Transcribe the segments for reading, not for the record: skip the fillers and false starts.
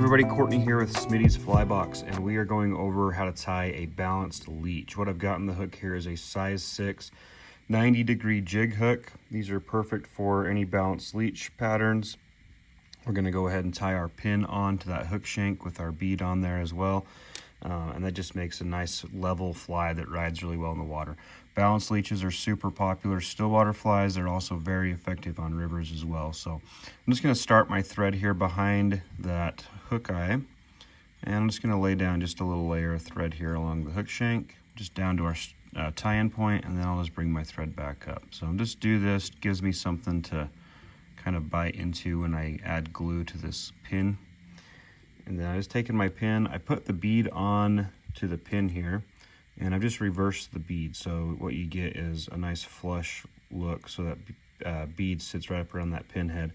everybody, Courtney here with Smitty's Fly Box, and we are going over how to tie a balanced leech. What I've got in the hook here is a size 6 90-degree jig hook. These are perfect for any balanced leech patterns. We're going to go ahead and tie our pin onto that hook shank with our bead on there as well, and that just makes a nice level fly that rides really well in the water. Balanced leeches are super popular stillwater flies. They're also very effective on rivers as well. So I'm just going to start my thread here behind that hook eye, and I'm just going to lay down just a little layer of thread here along the hook shank, just down to our tie-in point, and then I'll just bring my thread back up. So I'll just do this, gives me something to kind of bite into when I add glue to this pin. And then I just taken my pin, I put the bead on to the pin here, and I've just reversed the bead. So what you get is a nice flush look, so that bead sits right up around that pin head,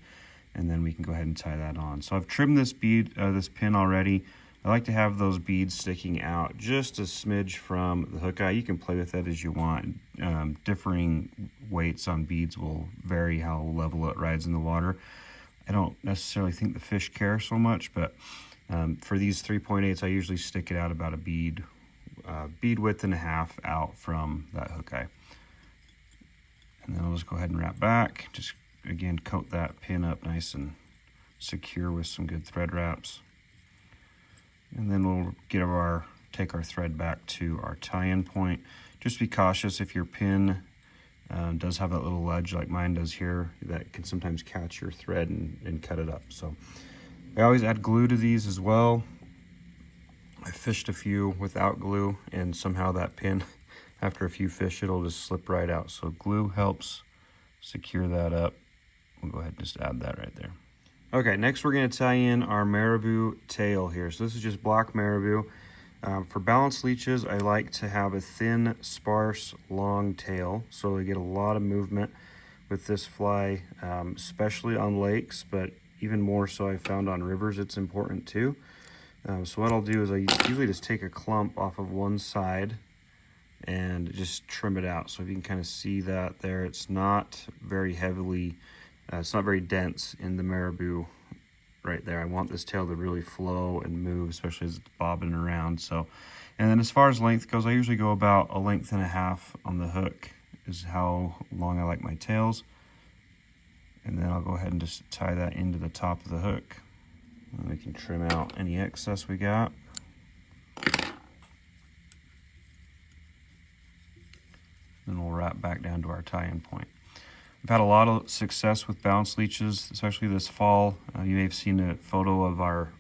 and then we can go ahead and tie that on. So I've trimmed this this pin already. I like to have those beads sticking out just a smidge from the hook eye. You can play with that as you want. Differing weights on beads will vary how level it rides in the water. I don't necessarily think the fish care so much, but for these 3.8s, I usually stick it out about a bead width and a half out from that hook eye. And then I'll just go ahead and wrap back. Just again, coat that pin up nice and secure with some good thread wraps. And then we'll take our thread back to our tie-in point. Just be cautious if your pin does have that little ledge like mine does here, that can sometimes catch your thread and cut it up. So I always add glue to these as well. I fished a few without glue, and somehow that pin, after a few fish, it'll just slip right out. So glue helps secure that up. We'll go ahead and just add that right there. Okay, next we're going to tie in our marabou tail here. So this is just black marabou. For balanced leeches, I like to have a thin, sparse, long tail, so we get a lot of movement with this fly, especially on lakes, but even more so I found on rivers it's important too. So what I'll do is I usually just take a clump off of one side and just trim it out. So if you can kind of see that there, it's not very heavily, it's not very dense in the marabou right there. I want this tail to really flow and move, especially as it's bobbing around. So, and then as far as length goes, I usually go about a length and a half on the hook is how long I like my tails. And then I'll go ahead and just tie that into the top of the hook. And we can trim out any excess we got. Then we'll wrap back down to our tie-in point. I've had a lot of success with balanced leeches, especially this fall. You may have seen a photo of our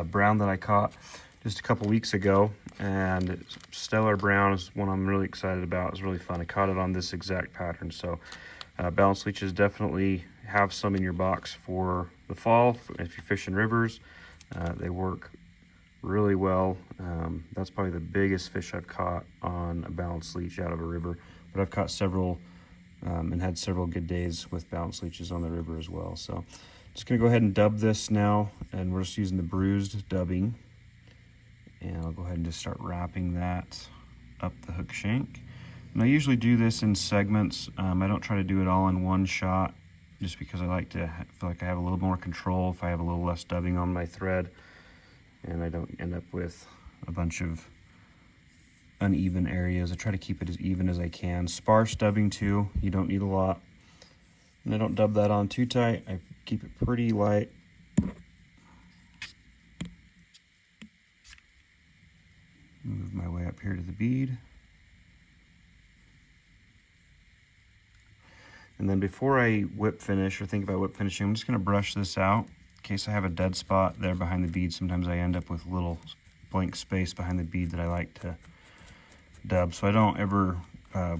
brown that I caught just a couple weeks ago, and stellar brown is one I'm really excited about. It's really fun. I caught it on this exact pattern. So balanced leeches definitely have some in your box for the fall. If you're fishing rivers, they work really well. That's probably the biggest fish I've caught on a balanced leech out of a river, but I've caught several and had several good days with balanced leeches on the river as well. So just gonna go ahead and dub this now, and we're just using the bruised dubbing, and I'll go ahead and just start wrapping that up the hook shank. And I usually do this in segments. I don't try to do it all in one shot, just because I like to feel like I have a little more control if I have a little less dubbing on my thread, and I don't end up with a bunch of uneven areas. I try to keep it as even as I can. Sparse dubbing too, you don't need a lot. And I don't dub that on too tight. I keep it pretty light. Move my way up here to the bead. And then before I whip finish or think about whip finishing, I'm just going to brush this out in case I have a dead spot there behind the bead. Sometimes I end up with a little blank space behind the bead that I like to dub. So I don't ever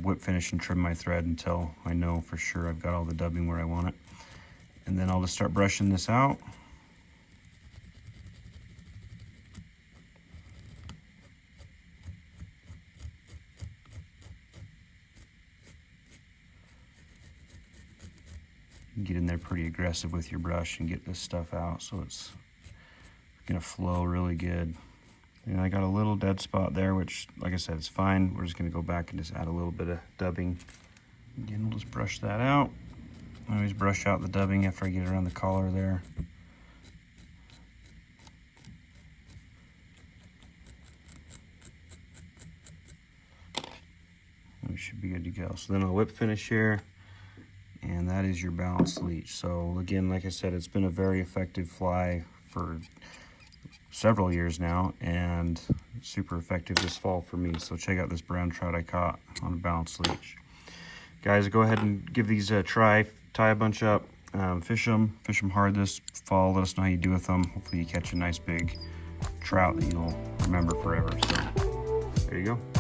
whip finish and trim my thread until I know for sure I've got all the dubbing where I want it. And then I'll just start brushing this out. Get in there pretty aggressive with your brush and get this stuff out so it's gonna flow really good. And I got a little dead spot there, which, like I said, it's fine. We're just gonna go back and just add a little bit of dubbing. Again, we'll just brush that out. I always brush out the dubbing after I get around the collar there. should be good to go. So then I'll whip finish here, and that is your Balanced Leech. So again, like I said, it's been a very effective fly for several years now, and super effective this fall for me. So check out this brown trout I caught on a Balanced Leech. Guys, go ahead and give these a try. Tie a bunch up, fish them hard this fall. Let us know how you do with them. Hopefully you catch a nice big trout that you'll remember forever. So there you go.